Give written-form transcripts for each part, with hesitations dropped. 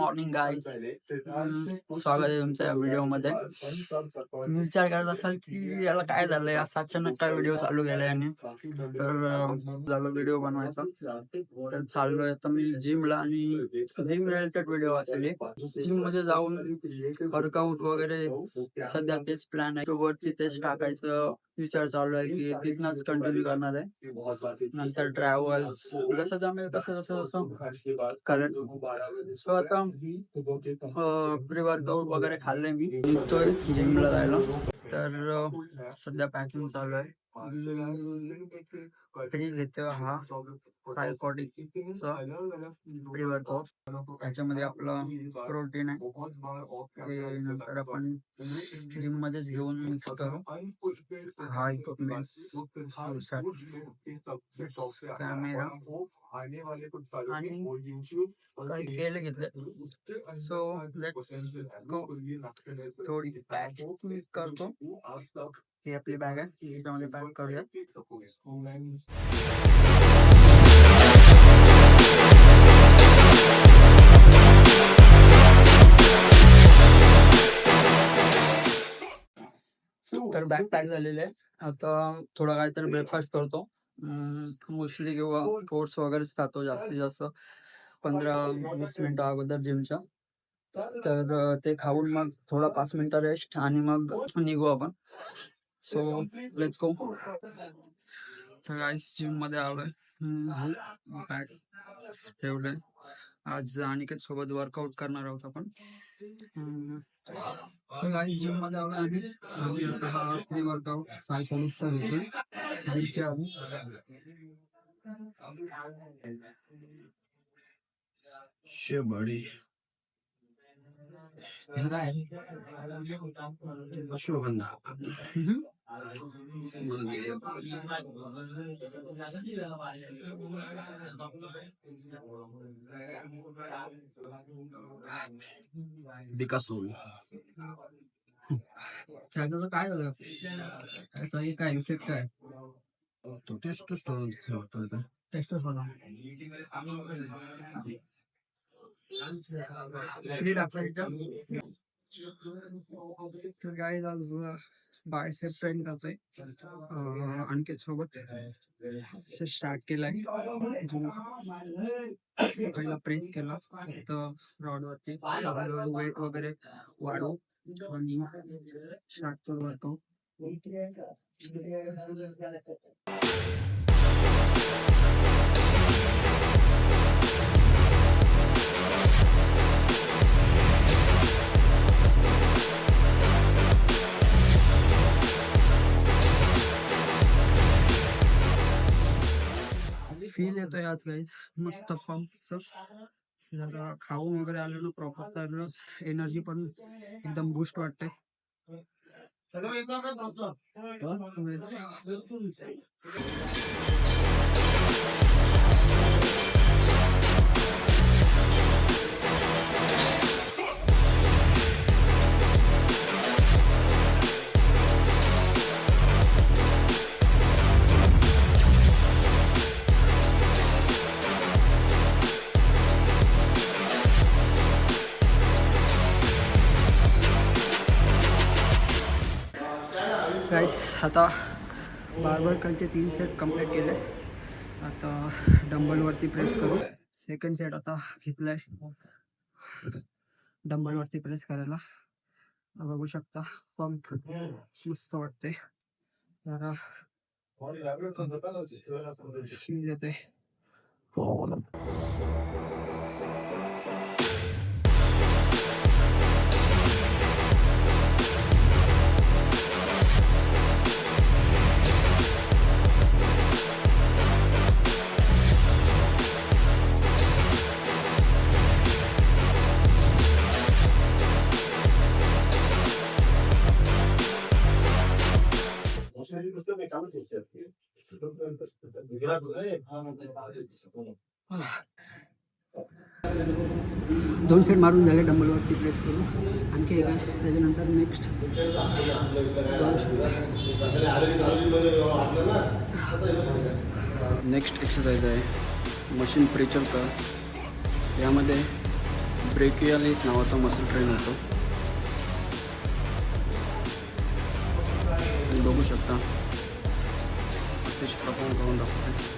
Morning guys. स्वागत आहे तुमच्या व्हिडिओ मध्ये. तुम्ही विचार करत असाल की याला काय झालंय, असा अचानक काय व्हिडिओ चालू केलाय याने. तर झालं व्हिडिओ बनवायचा. तर चाललोय आता मी जिमला आणि जिम रिलेटेड व्हिडिओ असेल. जिम मध्ये जाऊन वर्कआउट वगैरे सध्या तेच प्लॅन आहे. वरती तेच टाकायचं विचार चालू आहे की तिथनच कंटिन्यू करणार आहे. नंतर ट्रॅव्हल्स जसं जमेल तसं करेल. सो आता प्री वर्कआउट वगैरे खाल्ले मी, निघतोय जिमला जायला. तर सध्या पॅकिंग चालू आहे. घेतो हा सायकॉटिकचा प्री वर्कआउट. त्याच्यामध्ये आपलं प्रोटीन आहे ते नंतर आपण जिम मध्येच घेऊन मिक्स करू. हा इक्विपमेंट्स, कॅमेरा आणि काही केले घेतले. So let's go. थोडी पॅकिंग करतो. ही आपली बॅग आहे, त्याच्यामध्ये पॅक करूया. तर बॅग पॅक झालेले आहे. आता थोडा काहीतरी ब्रेकफास्ट करतो. मोस्टली किंवा ओट्स वगैरेच खातो जास्तीत जास्त 15-20 मिनिटं अगोदर जिमच्या. तर ते खाऊन मग थोडा 5 मिनिटं रेस्ट आणि मग निघू आपण. So let's go. तर गाईस जिम मध्ये आलोय. बॅग ठेवलंय. आज अनिकेत सोबत वर्कआउट करणार आहोत आपण. तर गाईस जिम मध्ये आलोय आणि हा प्री वर्कआउट सायकॉलिकचा घेतोय जिमच्या आधी. शेबडी अश्वगंधा बिकासोल. त्याचं काय झालं, त्याचा काय इफेक्ट आहे तो टेस्टोस्टेरोन. तर गाईज आज बायसेप ट्रेन करतोय अनिकेत सोबत. स्टार्ट केलाय. पहिला प्रेस केला फक्त रॉड वरती. वेट वगैरे वाढवू आणि स्टार्ट करू वर्कआउट. फील येतोय आज गाईज मस्त पंपचं. जरा खाऊन वगैरे आलो ना प्रॉपर, तर एनर्जी पण एकदम बूस्ट वाटते. गाईस आता बार्बरकलचे 3 सेट कंप्लीट केले. आता डंबलवरती प्रेस करू. सेकंड सेट आता घेतलाय डंबलवरती प्रेस करायला. बघू शकता पंप मस्त वाटते. जरा फील येते. दोन सेट मारून झाले डंबलवरती प्रेस करून. आणखी एक आहे त्याच्यानंतर नेक्स्ट. नेक्स्ट एक्सरसाइज आहे मशीन प्रेचर कर. यामध्ये ब्रेकियालिस नावाचा मसल ट्रेन होतो. तुम्ही बघू शकता अतिशय परफॉर्म करून दाखवते.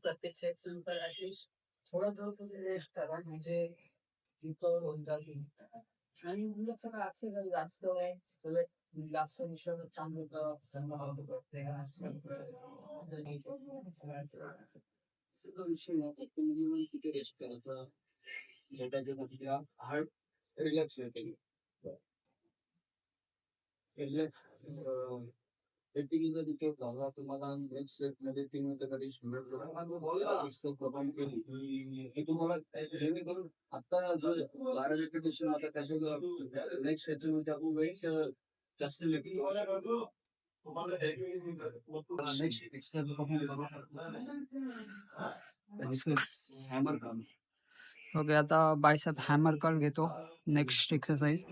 प्रत्येक सेट नंतर थोडा रेस्ट करा म्हणजे रिकवर होऊन जाईल. आणि मुलं काय असेल जास्त जास्त विषय चांगलं विषय नाही तुम्ही किती रेस्ट करायचं ज्याच्या हार्ट रिलॅक्स होते. रिलॅक्स झाला तुम्हाला नेक्स्ट सेट मध्ये 3 मिनिटं तरी परफॉर्म केली हे तुम्हाला जेणेकरून आता जो 12 रेपिटेशन होता त्याच्या नेक्स्ट सेटमध्ये आपण वेट जास्त हॅमर काम. ओके आता बायसेप हॅमर कर घेतो नेक्स्ट एक्सरसाइज.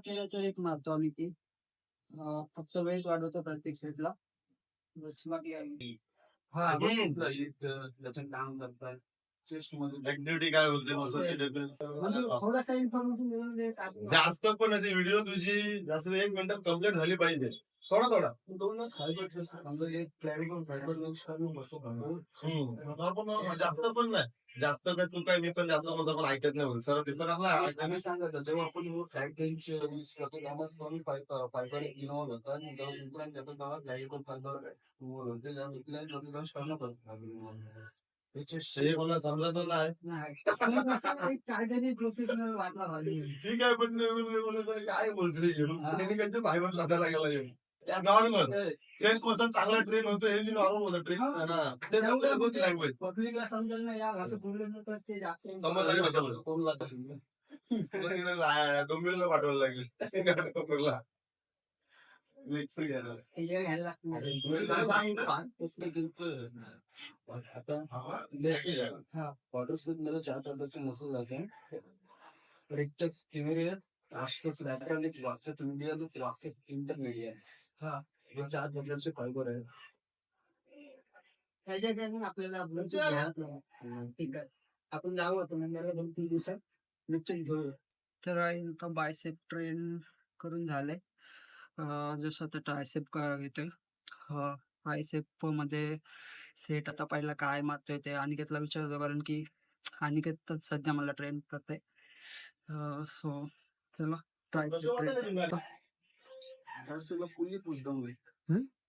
तेराचं एक मारतो आम्ही ती फक्त वेट वाढवतो प्रत्येक सेटला बस बाकी काम करतात. थोडासा इन्फॉर्मेशन जास्त पण व्हिडिओ तुझी जास्त 1 मिनिट कम्प्लीट झाली पाहिजे. थोडा थोडा जास्त पण नाही. जास्त काय तू काय मी पण जास्त माझं पण ऐकत नाही सर दिसत आम्ही सांगतो जेव्हा आपण फ्लॅट टेन्स यूज करतो त्यामध्ये कमी फायबर इन्व्हॉल्व होतं आणि जेव्हा इम्प्लांट करतो तेव्हा फ्लॅट फायबर इन्व्हॉल्व होते जेव्हा इम्प्लांट होते तेव्हा स्टर्न करतो. मला समजत नाही काहीतरी प्रोफेशनल वाटला पाहिजे. ठीक आहे पण काय बोलतोय फायबर लागायला गेला नॉर्मल चेस्ट पासून चांगला ट्रेन होतो हे नॉर्मल होतं ट्रेन लँग्वेज पब्लिकला समजेल ना या असं बोललं तर ते जास्त समजणारी भाषा बोलतो. डोंबिवलीला पाठवायला लागेल. चार प्रकारचे मसल जाते रेक्टस टिमेरियर राष्ट्रस लॅटरलिक वाक्यस मीडियस वाक्यस इंटरमिडियस हे 4 प्रकारचे फायबर आहेत. आपल्याला आपलं ठीक आहे आपण जाऊ होतो नंतर 2-3 दिवसात निश्चित घेऊ. तर आता बायसेप ट्रेन करून झाले. जसं आता ट्रायसेप घेतोय ट्रायसेप मध्ये सेट आता पहिला काय मारतोय ते अनिकेतला विचारतो कारण की अनिकेत सध्या मला ट्रेन करते. सो चला tricep train fully push down होईल.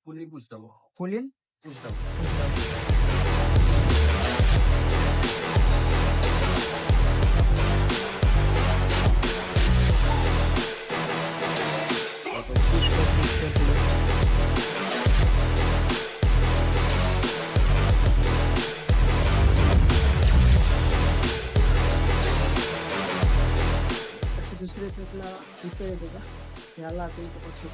Fully push down fully push down दुसऱ्या सेटला इथं येते का याला आता इथं पडतो.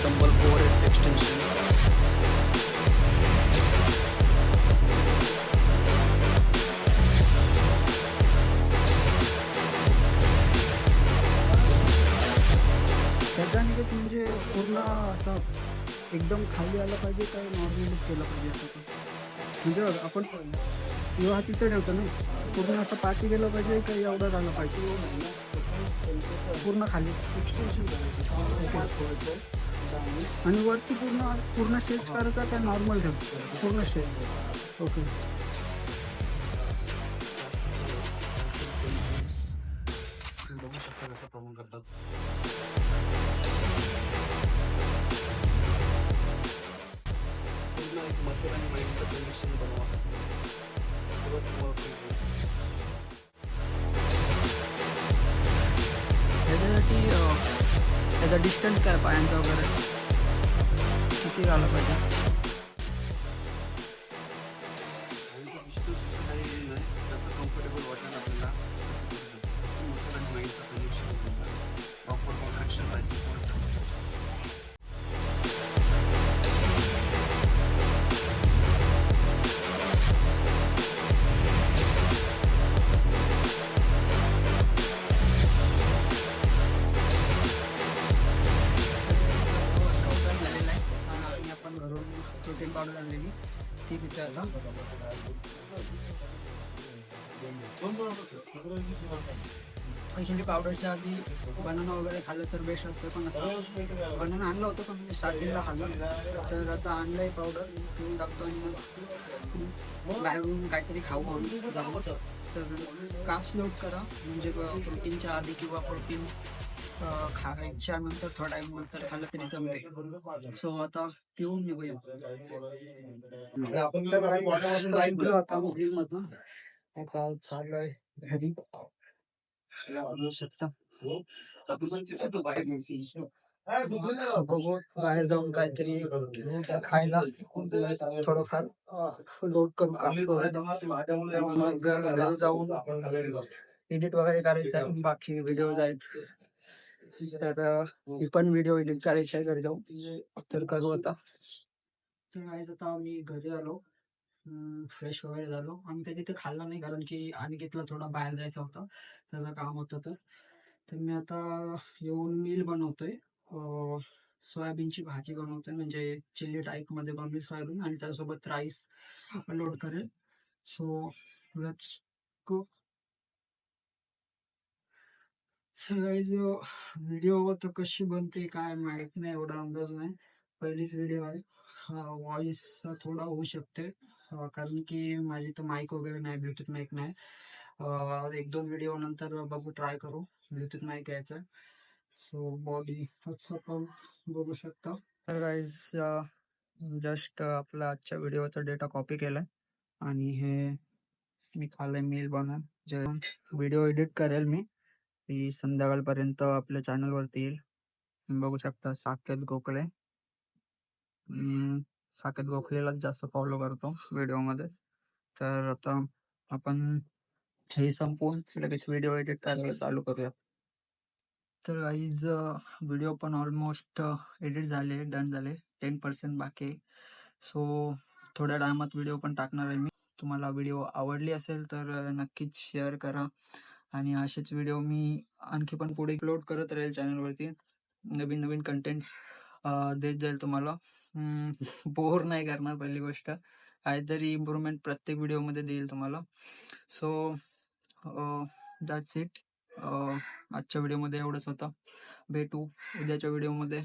डंबल ओव्हरहेड एक्सटेन्शन त्याच्याने म्हणजे पूर्ण असं एकदम खाली आलं पाहिजे काय नॉर्मली केलं पाहिजे असं म्हणजे आपण जेव्हा तिथे ठेवतो ना पूर्ण असं पाठी गेलं पाहिजे काही एवढं झालं पाहिजे पूर्ण खाली आणि वरती पूर्ण स्ट्रेच करायचा काय नॉर्मल ठेवतो पूर्ण स्ट्रेच. ओके बघू शकता कसं प्रमोट करतात. पूर्ण एक मसल आणि माइंडचं कनेक्शन बनवा. ह्याच्यासाठी त्याचा डिस्टन्स काय पायांचा वगैरे किती झाला पाहिजे? कम्फर्टेबल वाटेल आपल्याला तसं करू शकतो. मसल आणि माइंडचं कनेक्शन प्रॉपर कॉन्ट्रॅक्शन बायसेप झालेला आहे आणि आपण घरून प्रोटीन पावडर आणलेली ती पितोय आता. ॲक्च्युली पावडरच्या आधी बनाना वगैरे खाल्लं तर बेस्ट असतं, पण आता बनाना आणलं होतं पण मी स्टार्टिंगला खाल्लं, तर आता आणलं आहे पावडर पिऊन टाकतो आणि मग बाहेरून काहीतरी खाऊ आम्ही जाऊ. तर काप्स लोड करा म्हणजे प्रोटीनच्या आधी किंवा प्रोटीन खायच्या नंतर थोडा टाइम नंतर खाल्लं तरी जमते. सो आता पिऊन निघूया. आपण तर आता मोबाईलमधून आता चाललोय घरी. बघू शकता. बघू बाहेर जाऊन काहीतरी खायला थोडंफार लोड करू मग घरी जाऊन एडिट वगैरे करायचं आहे. बाकी व्हिडिओज आहेत तर ही पण व्हिडिओ एडिट करायची आहे घरी जाऊन, तर करू आता. तर guys, आता आम्ही घरी आलो, फ्रेश वगैरे झालो. आम्ही काही तिथे खाल्लं नाही कारण की अनिकेतला थोडा बाहेर जायचं होतं, त्याचं काम होतं. तर मी आता येऊन मील बनवतोय. सोयाबीनची भाजी बनवतोय म्हणजे चिल्ली टाईप मध्ये बनवेल सोयाबीन आणि त्यासोबत राईस लोड करेल. So let's go. Guys video तर कशी बनते काय माहित नाही, एवढा अंदाज नाही, पहिलीच व्हिडिओ आहे. व्हॉइस थोडा होऊ शकते कारण की माझी तर माईक वगैरे नाही, ब्लूटूथ माईक नाही. 1-2 व्हिडिओ नंतर बघू, ट्राय करू ब्लूटूथ माईक घ्यायचं. सो बॉडी पण बघू शकता. तर गाईज जस्ट आपला आजच्या व्हिडिओचा डेटा कॉपी केलाय आणि हे मी खाल्लंय मील बनवून. जे व्हिडिओ एडिट करेल मी ती संध्याकाळपर्यंत आपल्या चॅनलवरती येईल. बघू शकता साकेत गोखले. साकेत गोखलेलाच जास्त फॉलो करतो व्हिडिओमध्ये. तर आता आपण हे संपवून लगेच व्हिडिओ एडिट करायला चालू करूया. तर गाईज व्हिडिओ पण ऑलमोस्ट एडिट झाले, डन झाले, 10% बाकी आहे. सो थोड्या टायमात व्हिडिओ पण टाकणार आहे मी. तुम्हाला व्हिडिओ आवडली असेल तर नक्कीच शेअर करा आणि असेच व्हिडिओ मी आणखी पण पुढे अपलोड करत राहील चॅनलवरती. नवीन नवीन कंटेंट्स देत जाईल तुम्हाला. बोर नाही करणार पहिली गोष्ट, काहीतरी इम्प्रूव्हमेंट प्रत्येक व्हिडिओमध्ये देईल तुम्हाला. So that's it. आजच्या व्हिडिओमध्ये एवढंच होतं. भेटू उद्याच्या व्हिडिओमध्ये.